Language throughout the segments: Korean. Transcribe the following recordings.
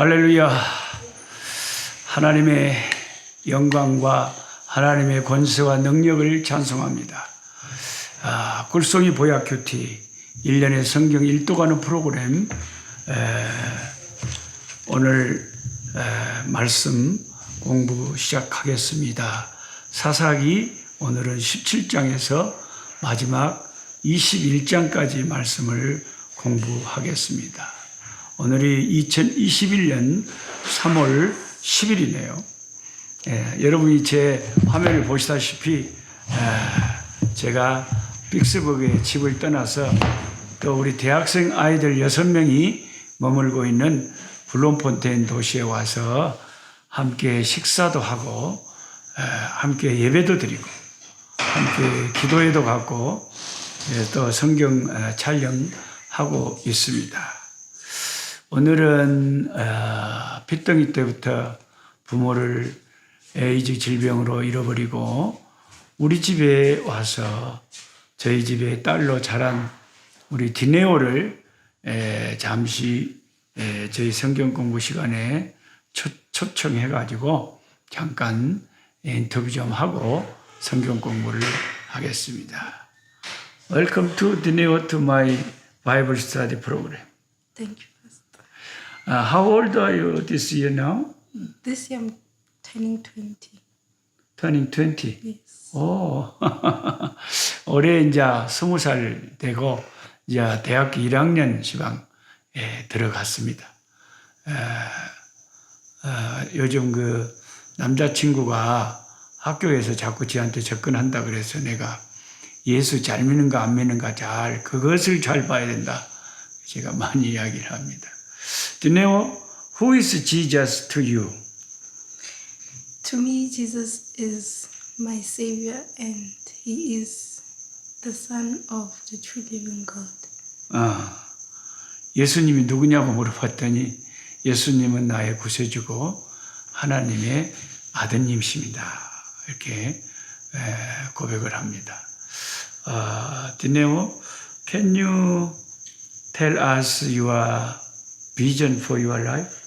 할렐루야. 하나님의 영광과 하나님의 권세와 능력을 찬송합니다. 굴송이 보약 큐티 1년에 성경 읽도가는 프로그램, 오늘 말씀 공부 시작하겠습니다. 사사기 오늘은 17장에서 마지막 21장까지 말씀을 공부하겠습니다. 오늘이 2021년 3월 10일이네요. 여러분이 제 화면을 보시다시피 제가 빅스버그에 집을 떠나서 또 우리 대학생 아이들 6명이 머물고 있는 블롬폰테인 도시에 와서 함께 식사도 하고 함께 예배도 드리고 함께 기도회도 갖고 또 성경 촬영하고 있습니다. 오늘은 핏덩이 때부터 부모를 에이즈 질병으로 잃어버리고 우리 집에 와서 저희 집에 딸로 자란 우리 디네오를 잠시 저희 성경 공부 시간에 초청해가지고 잠깐 인터뷰 좀 하고 성경 공부를 하겠습니다. Welcome to Dineo to my Bible study program. Thank you, Pastor. How old are you this year now? This year I'm turning 20. Turning 20. Yes. 오, 올해 이제 20살 되고 이제 대학교 1학년 시방에 들어갔습니다. 요즘 그 남자친구가 학교에서 자꾸 지한테 접근한다 그래서 내가 예수 잘 믿는가 안 믿는가 그것을 잘 봐야 된다. 제가 많이 이야기를 합니다. Dineo, who is Jesus to you? To me, Jesus is my Savior and He is the Son of the true living God. 예수님이 누구냐고 물어봤더니 예수님은 나의 구세주고 하나님의 아드님이십니다. 이렇게 고백을 합니다. Dineo, can you tell us your vision for your life?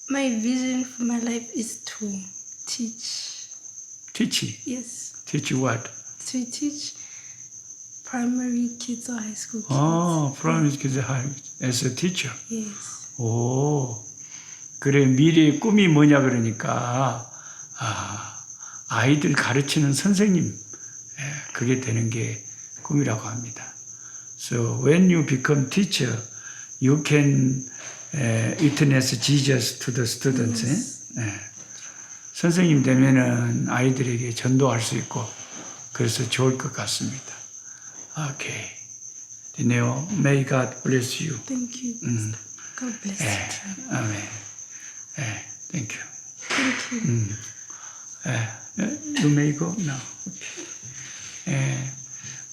My vision for my life is to teach. Teach. Yes, Teach what? to teach primary kids or high school kids. primary kids as a teacher. Yes. 오, 그래, 미래의 꿈이 뭐냐 그러니까, 아이들 가르치는 선생님, 그게 되는 게 꿈이라고 합니다. So when you become teacher, you can witness Jesus to the students. Yes. 선생님 되면은 아이들에게 전도할 수 있고, 그래서 좋을 것 같습니다. Okay. Dineo, may God bless you. Thank you, Pastor. God bless you too. 아멘. Thank you. Thank you. You may go now.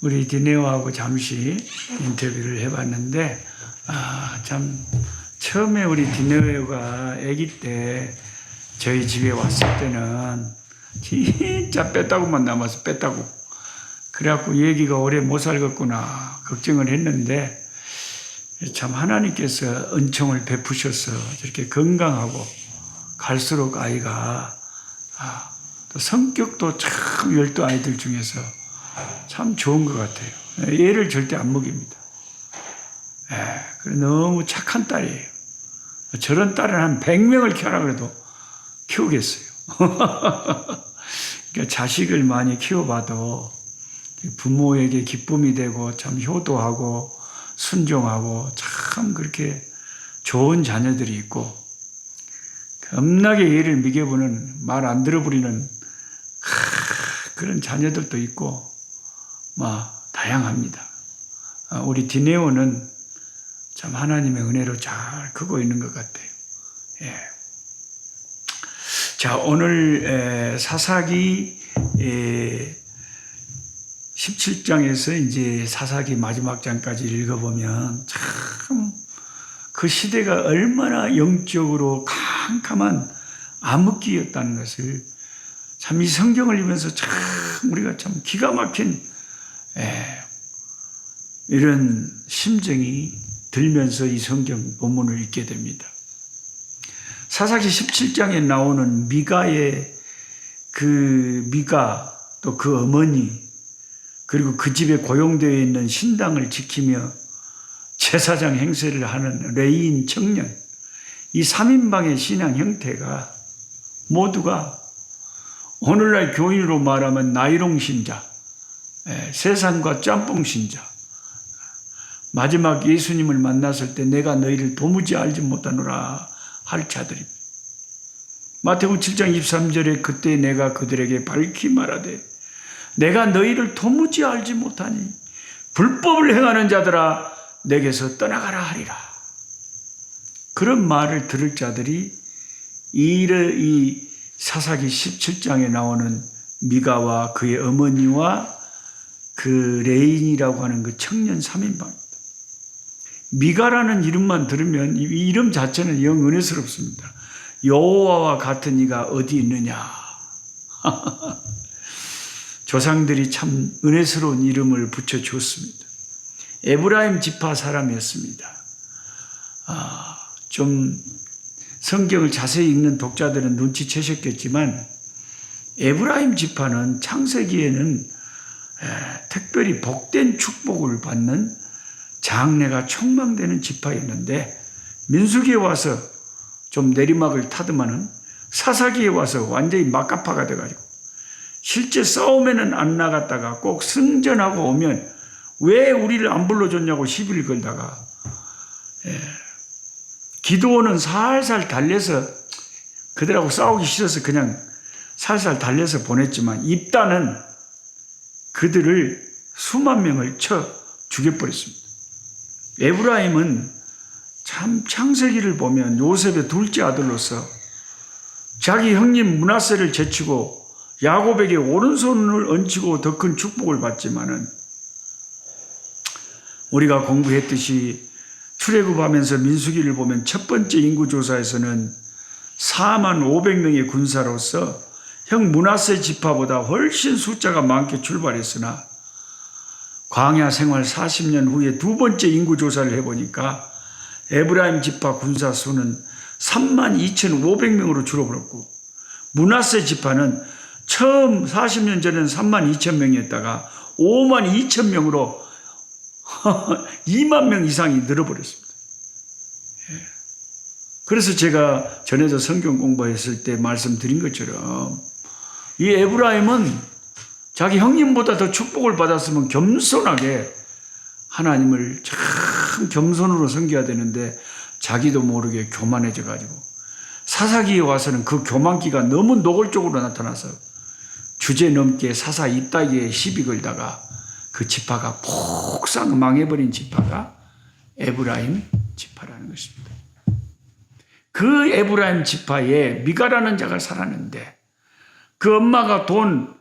우리 디네오하고 잠시 인터뷰를 해봤는데, 참, 처음에 우리 디네오가 아기 때 저희 집에 왔을 때는 진짜 뺐다고만 남아서 뺐다고. 그래갖고 얘기가 오래 못 살겠구나 걱정을 했는데, 참 하나님께서 은총을 베푸셔서 저렇게 건강하고 갈수록 아이가 또 성격도 참 열두 아이들 중에서 참 좋은 것 같아요. 얘를 절대 안 먹입니다. 너무 착한 딸이에요. 저런 딸을 한 100명을 키우라 그래도 키우겠어요. 그러니까 자식을 많이 키워봐도 부모에게 기쁨이 되고 참 효도하고 순종하고 참 그렇게 좋은 자녀들이 있고 겁나게 얘를 미겨보는 말 안 들어버리는 그런 자녀들도 있고 다양합니다. 우리 디네오는 참 하나님의 은혜로 잘 크고 있는 것 같아요. 자, 오늘 사사기 17장에서 이제 사사기 마지막 장까지 읽어보면 참 그 시대가 얼마나 영적으로 캄캄한 암흑기였다는 것을 참 이 성경을 읽으면서 참 우리가 참 기가 막힌 이런 심정이 들면서 이 성경 본문을 읽게 됩니다. 사사기 17장에 나오는 미가의 미가 또 그 어머니 그리고 그 집에 고용되어 있는 신당을 지키며 제사장 행세를 하는 레위인 청년, 이 3인방의 신앙 형태가 모두가 오늘날 교인으로 말하면 나이롱 신자, 세상과 짬뽕 신자, 마지막 예수님을 만났을 때 내가 너희를 도무지 알지 못하노라 할 자들입니다. 마태복음 7장 23절에 그때 내가 그들에게 밝히 말하되 내가 너희를 도무지 알지 못하니 불법을 행하는 자들아 내게서 떠나가라 하리라. 그런 말을 들을 자들이 이 사사기 17장에 나오는 미가와 그의 어머니와 그 레인이라고 하는 그 청년 3인방입니다. 미가라는 이름만 들으면 이 이름 자체는 영 은혜스럽습니다. 여호와와 같은 이가 어디 있느냐. 조상들이 참 은혜스러운 이름을 붙여주었습니다. 에브라임 지파 사람이었습니다. 좀 성경을 자세히 읽는 독자들은 눈치채셨겠지만 에브라임 지파는 창세기에는 특별히 복된 축복을 받는 장래가 촉망되는 지파였는데 민수기에 와서 좀 내리막을 타더만은 사사기에 와서 완전히 막가파가 돼가지고 실제 싸움에는 안 나갔다가 꼭 승전하고 오면 왜 우리를 안 불러줬냐고 시비를 걸다가 기드온은 살살 달래서 그들하고 싸우기 싫어서 그냥 살살 달래서 보냈지만 입다는 그들을 수만 명을 쳐 죽여버렸습니다. 에브라임은 참 창세기를 보면 요셉의 둘째 아들로서 자기 형님 므낫세를 제치고 야곱에게 오른손을 얹히고 더 큰 축복을 받지만은 우리가 공부했듯이 출애굽하면서 민수기를 보면 첫 번째 인구조사에서는 4만 500명의 군사로서 형 므낫세 지파보다 훨씬 숫자가 많게 출발했으나 광야 생활 40년 후에 두 번째 인구조사를 해보니까 에브라임 지파 군사 수는 32,500명으로 줄어들었고 므낫세 지파는 처음 40년 전에는 32,000명이었다가 52,000명으로 2만 명 이상이 늘어버렸습니다. 그래서 제가 전에도 성경 공부했을 때 말씀드린 것처럼 이 에브라임은 자기 형님보다 더 축복을 받았으면 겸손하게 하나님을 참 겸손으로 섬겨야 되는데 자기도 모르게 교만해져 가지고 사사기에 와서는 그 교만기가 너무 노골적으로 나타나서 주제넘게 사사 이따위에 시비 걸다가 그 지파가 폭삭 망해버린 지파가 에브라임 지파라는 것입니다. 그 에브라임 지파에 미가라는 자가 살았는데 그 엄마가 은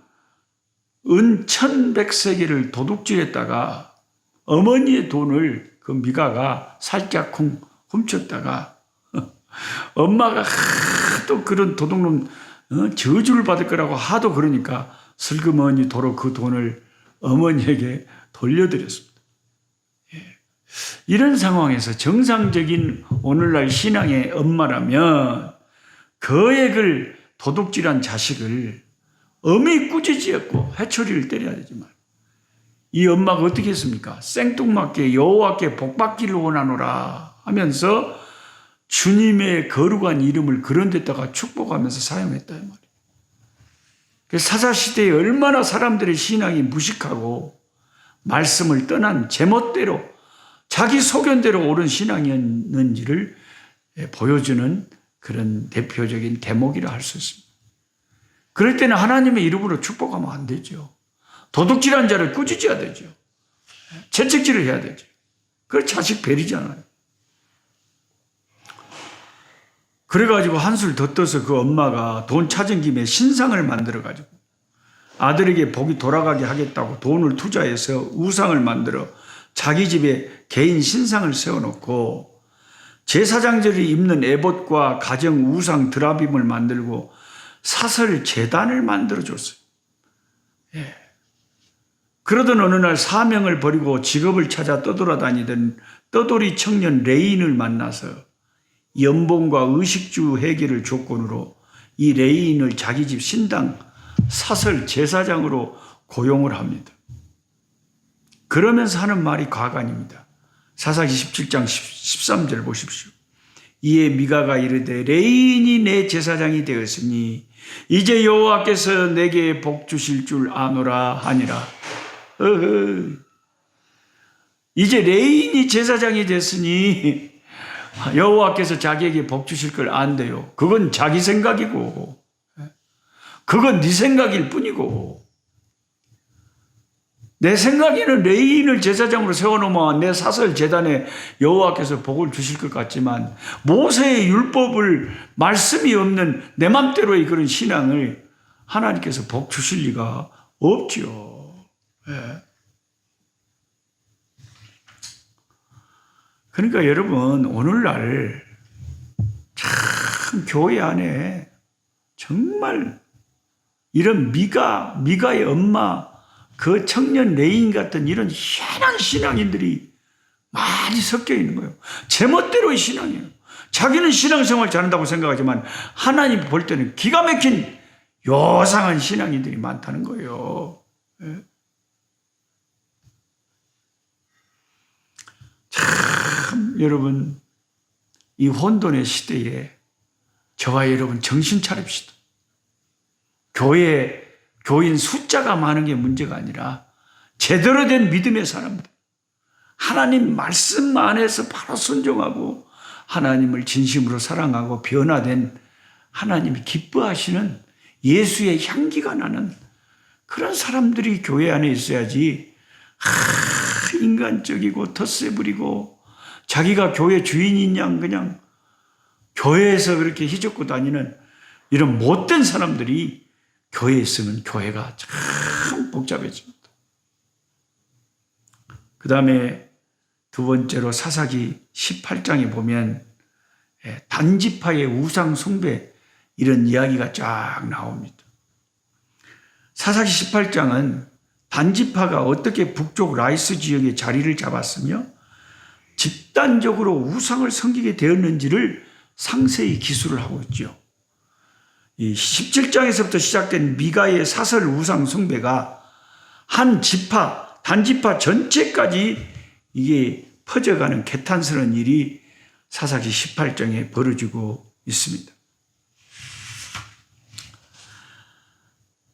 1,100세겔을 도둑질했다가 어머니의 돈을 그 미가가 살짝 훔쳤다가 엄마가 하도 그런 도둑놈 저주를 받을 거라고 하도 그러니까 슬그머니 도로 그 돈을 어머니에게 돌려드렸습니다. 이런 상황에서 정상적인 오늘날 신앙의 엄마라면 거액을 도둑질한 자식을 엄히 꾸짖었고 해초리를 때려야 되지만 이 엄마가 어떻게 했습니까? 생뚱맞게 여호와께 복받기를 원하노라 하면서 주님의 거룩한 이름을 그런 데다가 축복하면서 사용했다 이 말이에요. 사사시대에 얼마나 사람들의 신앙이 무식하고 말씀을 떠난 제멋대로 자기 소견대로 옳은 신앙이었는지를 보여주는 그런 대표적인 대목이라 할 수 있습니다. 그럴 때는 하나님의 이름으로 축복하면 안 되죠. 도둑질한 자를 꾸짖어야 되죠. 채찍질을 해야 되죠. 그걸 자식 베리잖아요. 그래가지고 한술 더 떠서 그 엄마가 돈 찾은 김에 신상을 만들어가지고 아들에게 복이 돌아가게 하겠다고 돈을 투자해서 우상을 만들어 자기 집에 개인 신상을 세워놓고 제사장들이 입는 에봇과 가정 우상 드라빔을 만들고 사설 제단을 만들어줬어요. 그러던 어느 날 사명을 버리고 직업을 찾아 떠돌아다니던 떠돌이 청년 레인을 만나서 연봉과 의식주 해결을 조건으로 이 레인을 자기 집 신당 사설 제사장으로 고용을 합니다. 그러면서 하는 말이 과간입니다. 사사기 17장 13절 보십시오. 이에 미가가 이르되 레인이 내 제사장이 되었으니 이제 여호와께서 내게 복 주실 줄 아노라 하니라. 이제 레인이 제사장이 됐으니 여호와께서 자기에게 복 주실 걸 안대요. 그건 자기 생각이고 그건 네 생각일 뿐이고 내 생각에는 레인을 제사장으로 세워놓으면 내 사설 제단에 여호와께서 복을 주실 것 같지만 모세의 율법을 말씀이 없는 내 맘대로의 그런 신앙을 하나님께서 복 주실 리가 없지요. 예. 그러니까 여러분 오늘날 참 교회 안에 정말 이런 미가의 엄마 그 청년 레인 같은 이런 희한한 신앙인들이 많이 섞여 있는 거예요. 제멋대로의 신앙이에요. 자기는 신앙생활 잘한다고 생각하지만 하나님 볼 때는 기가 막힌 요상한 신앙인들이 많다는 거예요. 예. 참 여러분 이 혼돈의 시대에 저와 여러분 정신 차립시다. 교인 숫자가 많은 게 문제가 아니라 제대로 된 믿음의 사람들, 하나님 말씀 안에서 바로 순종하고 하나님을 진심으로 사랑하고 변화된 하나님이 기뻐하시는 예수의 향기가 나는 그런 사람들이 교회 안에 있어야지 인간적이고 텃세 부리고 자기가 교회 주인인 양 그냥 교회에서 그렇게 휘젓고 다니는 이런 못된 사람들이 교회에 있으면 교회가 참 복잡해집니다. 그 다음에 두 번째로 사사기 18장에 보면 단지파의 우상 숭배 이런 이야기가 쫙 나옵니다. 사사기 18장은 단지파가 어떻게 북쪽 라이스 지역에 자리를 잡았으며 집단적으로 우상을 섬기게 되었는지를 상세히 기술을 하고 있죠. 이 17장에서부터 시작된 미가의 사설 우상 숭배가 한 지파, 단지파 전체까지 이게 퍼져가는 개탄스러운 일이 사사기 18장에 벌어지고 있습니다.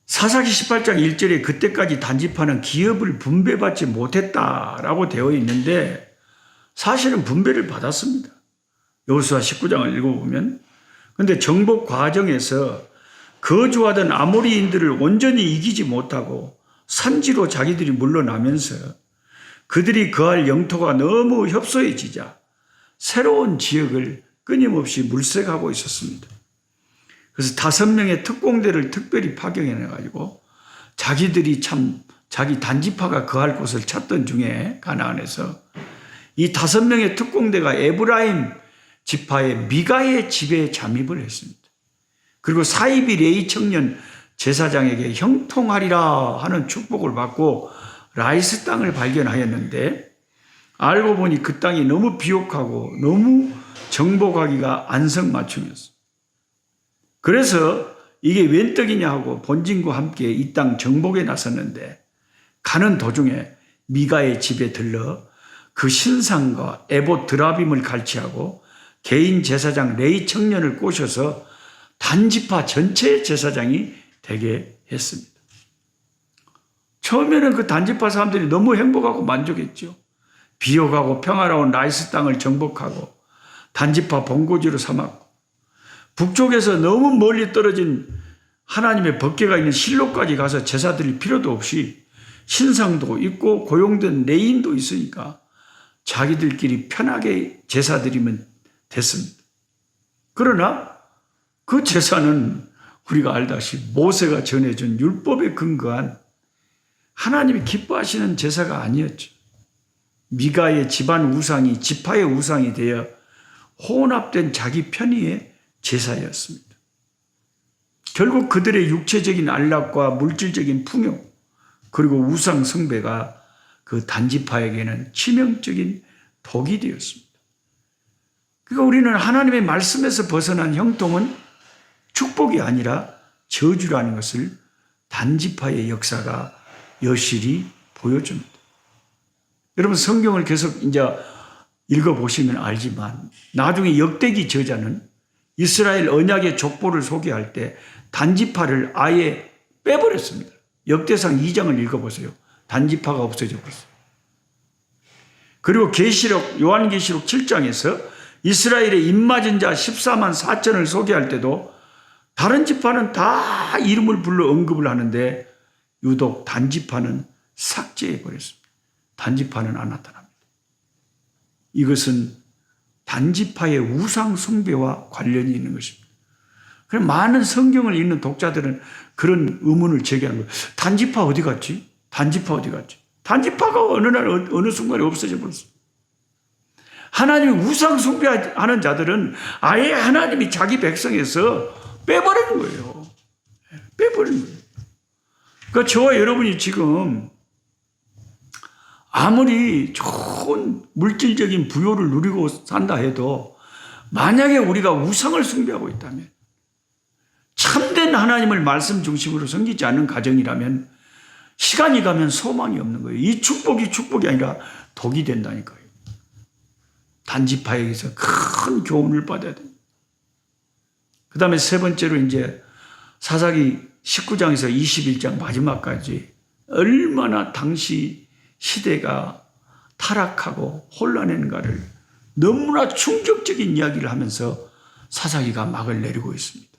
사사기 18장 1절에 그때까지 단지파는 기업을 분배받지 못했다라고 되어 있는데 사실은 분배를 받았습니다. 여호수아 19장을 읽어보면 그런데 정복 과정에서 거주하던 아모리인들을 온전히 이기지 못하고 산지로 자기들이 물러나면서 그들이 거할 영토가 너무 협소해지자 새로운 지역을 끊임없이 물색하고 있었습니다. 그래서 5명의 특공대를 특별히 파견해가지고 자기들이 자기 단지파가 거할 곳을 찾던 중에 가나안에서 이 5명의 특공대가 에브라임 지파의 미가의 집에 잠입을 했습니다. 그리고 사이비 레이 청년 제사장에게 형통하리라 하는 축복을 받고 라이스 땅을 발견하였는데 알고 보니 그 땅이 너무 비옥하고 너무 정복하기가 안성맞춤이었어요. 그래서 이게 웬 떡이냐 하고 본진과 함께 이 땅 정복에 나섰는데 가는 도중에 미가의 집에 들러 그 신상과 에봇 드라빔을 갈취하고 개인 제사장 레이 청년을 꼬셔서 단지파 전체 제사장이 되게 했습니다. 처음에는 그 단지파 사람들이 너무 행복하고 만족했죠. 비옥하고 평화로운 라이스 땅을 정복하고 단지파 본고지로 삼았고 북쪽에서 너무 멀리 떨어진 하나님의 법궤가 있는 실로까지 가서 제사 드릴 필요도 없이 신상도 있고 고용된 레인도 있으니까 자기들끼리 편하게 제사 드리면 됐습니다. 그러나 그 제사는 우리가 알다시피 모세가 전해준 율법에 근거한 하나님이 기뻐하시는 제사가 아니었죠. 미가의 집안 우상이 지파의 우상이 되어 혼합된 자기 편의의 제사였습니다. 결국 그들의 육체적인 안락과 물질적인 풍요 그리고 우상 숭배가 그 단지파에게는 치명적인 독이 되었습니다. 그러니까 우리는 하나님의 말씀에서 벗어난 형통은 축복이 아니라 저주라는 것을 단지파의 역사가 여실히 보여줍니다. 여러분 성경을 계속 이제 읽어보시면 알지만 나중에 역대기 저자는 이스라엘 언약의 족보를 소개할 때 단지파를 아예 빼버렸습니다. 역대상 2장을 읽어보세요. 단지파가 없어져 버렸어요. 그리고 계시록 요한계시록 7장에서 이스라엘의 입맞은 자 14만 4천을 소개할 때도 다른 지파는 다 이름을 불러 언급을 하는데 유독 단지파는 삭제해 버렸습니다. 단지파는 안 나타납니다. 이것은 단지파의 우상 숭배와 관련이 있는 것입니다. 그럼 많은 성경을 읽는 독자들은 그런 의문을 제기하는 거예요. 단지파 어디 갔지? 단지파 어디 갔지? 단지파가 어느 날 어느 순간에 없어져 버렸어요. 하나님이 우상 숭배하는 자들은 아예 하나님이 자기 백성에서 빼버리는 거예요. 빼버리는 거예요. 그러니까 저와 여러분이 지금 아무리 좋은 물질적인 부요를 누리고 산다 해도 만약에 우리가 우상을 숭배하고 있다면 참된 하나님을 말씀 중심으로 섬기지 않는 가정이라면 시간이 가면 소망이 없는 거예요. 이 축복이 축복이 아니라 독이 된다니까요. 단지파에게서 큰 교훈을 받아야 됩니다. 그 다음에 세 번째로 이제 사사기 19장에서 21장 마지막까지 얼마나 당시 시대가 타락하고 혼란했는가를 너무나 충격적인 이야기를 하면서 사사기가 막을 내리고 있습니다.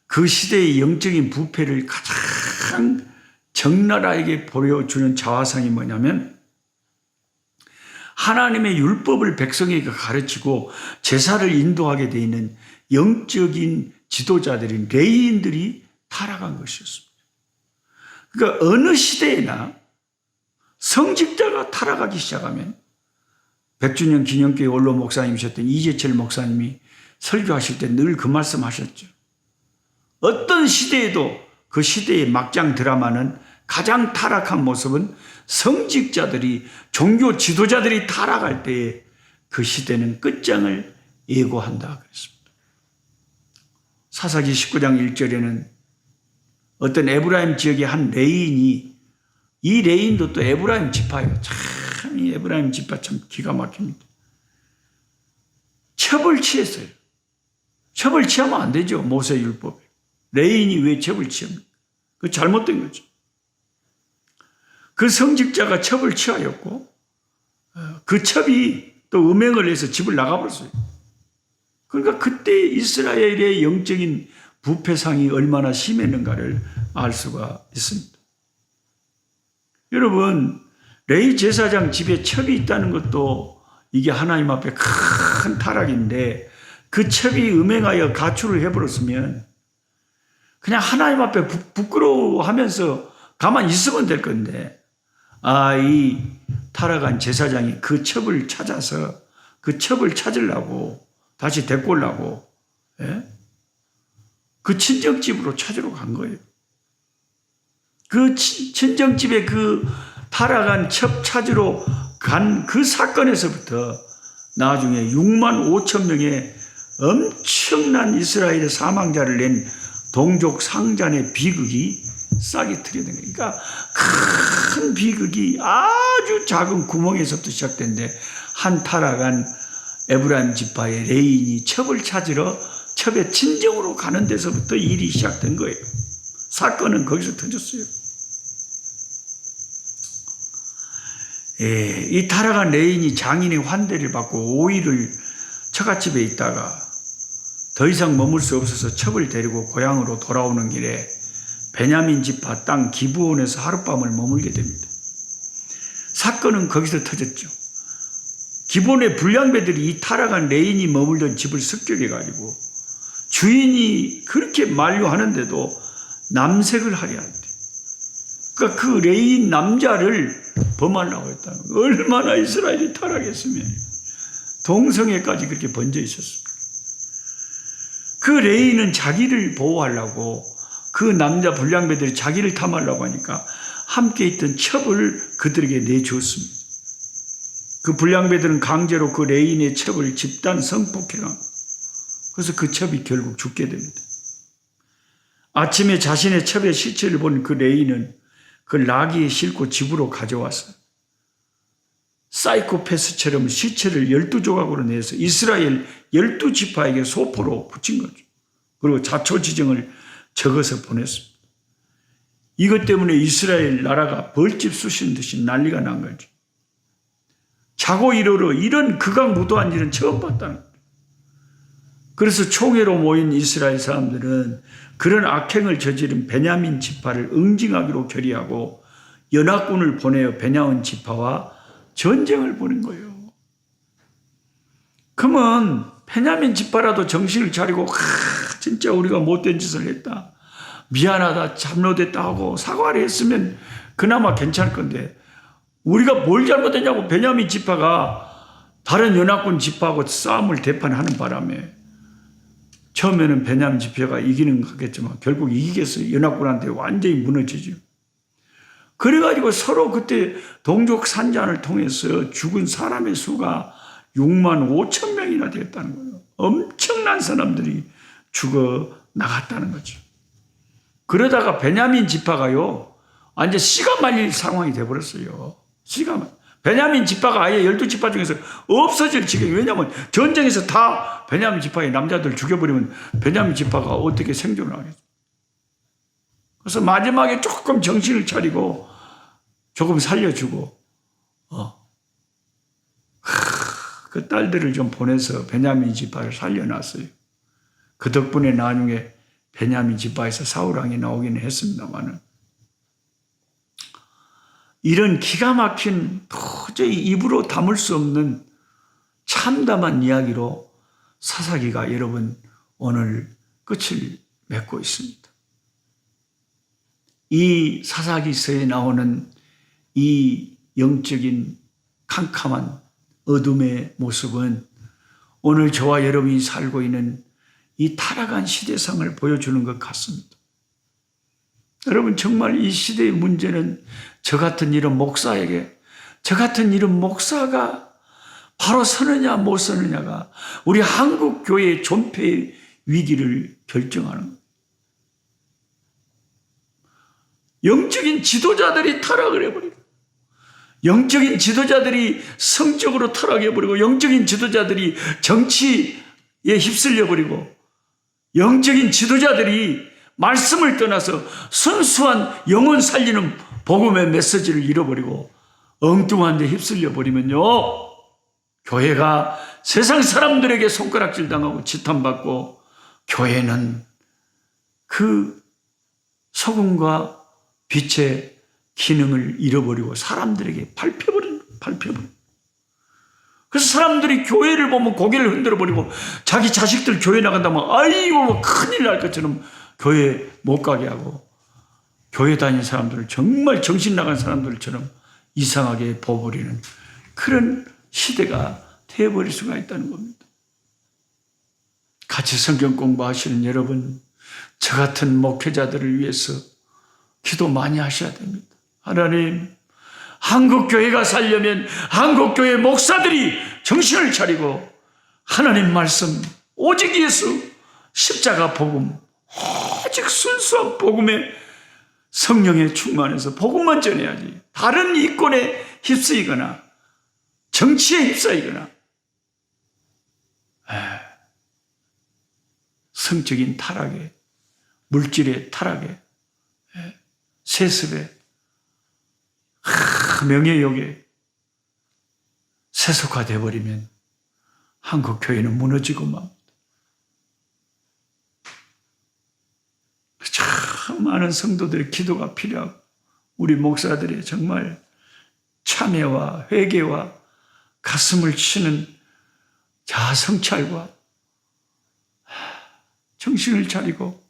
그 시대의 영적인 부패를 가장 적나라하게 보여주는 자화상이 뭐냐면 하나님의 율법을 백성에게 가르치고 제사를 인도하게 되어 있는 영적인 지도자들인 레위인들이 타락한 것이었습니다. 그러니까 어느 시대에나 성직자가 타락하기 시작하면 100주년 기념교회 원로 목사님이셨던 이재철 목사님이 설교하실 때 늘 그 말씀하셨죠. 어떤 시대에도 그 시대의 막장 드라마는 가장 타락한 모습은 성직자들이 종교 지도자들이 타락할 때에 그 시대는 끝장을 예고한다 그랬습니다. 사사기 19장 1절에는 어떤 에브라임 지역의 한 레인이 이 레인도 또 에브라임 지파예요. 참 이 에브라임 지파 참 기가 막힙니다. 첩을 취했어요. 첩을 취하면 안 되죠. 모세 율법에. 레인이 왜 첩을 취합니까? 그 잘못된 거죠. 그 성직자가 첩을 취하였고 그 첩이 또 음행을 해서 집을 나가버렸어요. 그러니까 그때 이스라엘의 영적인 부패상이 얼마나 심했는가를 알 수가 있습니다. 여러분 레위 제사장 집에 첩이 있다는 것도 이게 하나님 앞에 큰 타락인데 그 첩이 음행하여 가출을 해버렸으면 그냥 하나님 앞에 부끄러워하면서 가만히 있으면 될 건데 이 타락한 제사장이 그 첩을 찾아서 그 첩을 찾으려고 다시 데리고 오려고 그 친정집으로 찾으러 간 거예요. 그 친정집에 그 타락한 첩 찾으러 간 그 사건에서부터 나중에 6만 5천 명의 엄청난 이스라엘의 사망자를 낸 동족 상잔의 비극이 싹이 트게 된 거예요. 그러니까 큰 비극이 아주 작은 구멍에서부터 시작된데 한 타락한 에브라임 지파의 레인이 첩을 찾으러 첩의 친정으로 가는 데서부터 일이 시작된 거예요. 사건은 거기서 터졌어요. 이 타락한 레인이 장인의 환대를 받고 5일을 처갓집에 있다가 더 이상 머물 수 없어서 첩을 데리고 고향으로 돌아오는 길에 베냐민 지파 땅 기브온에서 하룻밤을 머물게 됩니다. 사건은 거기서 터졌죠. 기브온의 불량배들이 이 타락한 레인이 머물던 집을 습격해가지고 주인이 그렇게 만류하는데도 남색을 하려 한대. 그러니까 그 레인 남자를 범하려고 했다는 거예요. 얼마나 이스라엘이 타락했으면 동성애까지 그렇게 번져 있었습니다. 그 레인은 자기를 보호하려고 그 남자 불량배들이 자기를 탐하려고 하니까 함께 있던 첩을 그들에게 내주었습니다. 그 불량배들은 강제로 그 레인의 첩을 집단 성폭행하고, 그래서 그 첩이 결국 죽게 됩니다. 아침에 자신의 첩의 시체를 본 그 레인은 그 라기에 싣고 집으로 가져왔어요. 사이코패스처럼 시체를 12조각으로 내서 이스라엘 12지파에게 소포로 붙인 거죠. 그리고 자초지정을 적어서 보냈습니다. 이것 때문에 이스라엘 나라가 벌집 쑤신 듯이 난리가 난 거죠. 자고 일어러 이런 극악무도한 일은 처음 봤다는 거예요. 그래서 총회로 모인 이스라엘 사람들은 그런 악행을 저지른 베냐민 지파를 응징하기로 결의하고 연합군을 보내어 베냐민 지파와 전쟁을 벌인 거예요. 그러면 베냐민 지파라도 정신을 차리고 진짜 우리가 못된 짓을 했다, 미안하다, 잘못했다 하고 사과를 했으면 그나마 괜찮을 건데, 우리가 뭘 잘못했냐고 베냐민 지파가 다른 연합군 지파하고 싸움을 대판하는 바람에 처음에는 베냐민 지파가 이기는 거겠지만 결국 이기겠어요. 연합군한테 완전히 무너지죠. 그래가지고 서로 그때 동족 산잔을 통해서 죽은 사람의 수가 6만 5천 명이나 되었다는 거예요. 엄청난 사람들이 죽어 나갔다는 거죠. 그러다가 베냐민 지파가요, 완전 씨가 말릴 상황이 되어버렸어요. 베냐민 지파가 아예 12지파 중에서 없어질 지경이. 왜냐하면 전쟁에서 다 베냐민 지파의 남자들 죽여버리면 베냐민 지파가 어떻게 생존을 하겠어요. 그래서 마지막에 조금 정신을 차리고 조금 살려주고 그 딸들을 좀 보내서 베냐민 지파를 살려놨어요. 그 덕분에 나중에 베냐민 지파에서 사울왕이 나오기는 했습니다만은, 이런 기가 막힌 도저히 입으로 담을 수 없는 참담한 이야기로 사사기가 여러분 오늘 끝을 맺고 있습니다. 이 사사기서에 나오는 이 영적인 캄캄한 어둠의 모습은 오늘 저와 여러분이 살고 있는 이 타락한 시대상을 보여주는 것 같습니다. 여러분, 정말 이 시대의 문제는 저 같은 이런 목사에게, 저 같은 이런 목사가 바로 서느냐 못 서느냐가 우리 한국 교회의 존폐의 위기를 결정하는 거예요. 영적인 지도자들이 타락을 해버리고, 영적인 지도자들이 성적으로 타락해버리고, 영적인 지도자들이 정치에 휩쓸려버리고, 영적인 지도자들이 말씀을 떠나서 순수한 영혼 살리는 복음의 메시지를 잃어버리고 엉뚱한 데 휩쓸려버리면요, 교회가 세상 사람들에게 손가락질 당하고 지탄받고, 교회는 그 소금과 빛의 기능을 잃어버리고 사람들에게 밟혀버리는. 그래서 사람들이 교회를 보면 고개를 흔들어버리고 자기 자식들 교회 나간다면 아이고 큰일 날 것처럼 교회 못 가게 하고, 교회 다니는 사람들을 정말 정신 나간 사람들처럼 이상하게 보버리는 그런 시대가 되어버릴 수가 있다는 겁니다. 같이 성경 공부하시는 여러분, 저 같은 목회자들을 위해서 기도 많이 하셔야 됩니다. 하나님, 한국교회가 살려면 한국교회 목사들이 정신을 차리고 하나님 말씀, 오직 예수, 십자가 복음, 오직 순수한 복음에 성령에 충만해서 복음만 전해야지, 다른 이권에 휩쓰이거나 정치에 휩싸이거나 성적인 타락에, 물질의 타락에, 세습에, 명예욕에 세속화되어 버리면 한국 교회는 무너지고 맙니다. 참 많은 성도들의 기도가 필요하고, 우리 목사들의 정말 참회와 회개와 가슴을 치는 자성찰과 정신을 차리고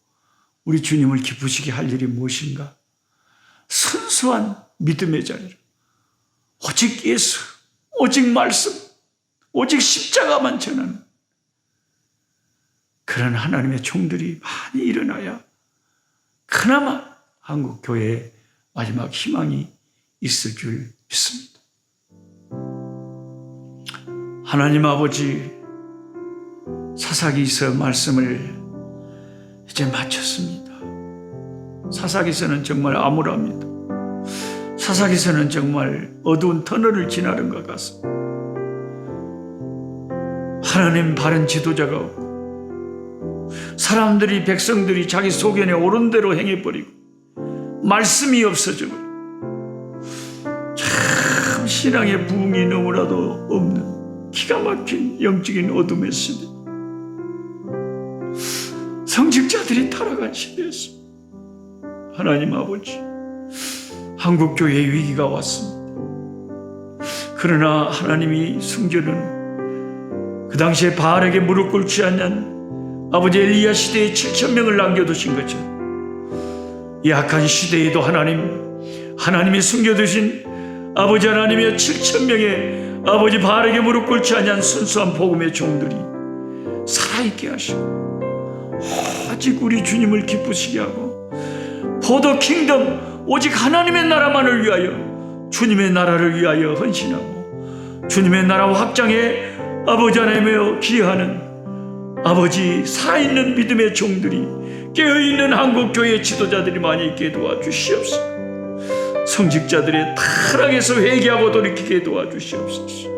우리 주님을 기쁘시게 할 일이 무엇인가? 순수한 믿음의 자리로 오직 예수, 오직 말씀, 오직 십자가만 전하는 그런 하나님의 종들이 많이 일어나야 그나마 한국 교회에 마지막 희망이 있을 줄 믿습니다. 하나님 아버지, 사사기서 말씀을 이제 마쳤습니다. 사사기서는 정말 암울합니다. 사사기서는 정말 어두운 터널을 지나는 것 같습니다. 하나님 바른 지도자가 없고 사람들이 백성들이 자기 소견에 옳은 대로 행해버리고 말씀이 없어지고 참 신앙의 부흥이 너무나도 없는 기가 막힌 영적인 어둠의 시대, 성직자들이 타락한 시대였습니다. 하나님 아버지, 한국교회의 위기가 왔습니다. 그러나 하나님이 숨겨둔 그 당시에 바알에게 무릎 꿇지 않는 아버지 엘리야 시대에 7,000명을 남겨두신 것처럼 이 악한 시대에도 하나님이 숨겨두신 아버지 하나님의 7,000명의 아버지 바알에게 무릎 꿇지 않는 순수한 복음의 종들이 살아있게 하시고 오직 우리 주님을 기쁘시게 하고 포더 킹덤, 오직 하나님의 나라만을 위하여 주님의 나라를 위하여 헌신하고 주님의 나라 확장에 아버지 하나님을 기여하는 아버지 살아있는 믿음의 종들이 깨어있는 한국교회 지도자들이 많이 있게 도와주시옵소서. 성직자들의 타락에서 회개하고 돌이키게 도와주시옵소서.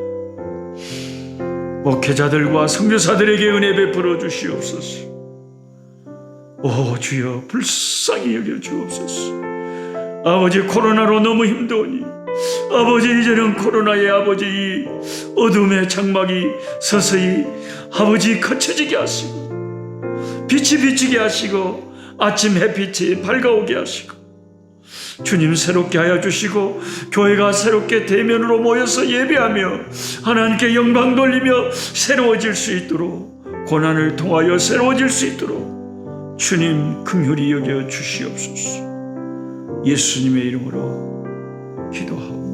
목회자들과 선교사들에게 은혜 베풀어 주시옵소서. 오 주여, 불쌍히 여겨 주옵소서. 아버지, 코로나로 너무 힘드오니 아버지, 이제는 코로나의 아버지 이 어둠의 장막이 서서히 아버지 거쳐지게 하시고 빛이 비치게 하시고 아침 햇빛이 밝아오게 하시고 주님 새롭게 하여 주시고 교회가 새롭게 대면으로 모여서 예배하며 하나님께 영광 돌리며 새로워질 수 있도록, 고난을 통하여 새로워질 수 있도록 주님 긍휼히 여겨 주시옵소서. 예수님의 이름으로 기도하고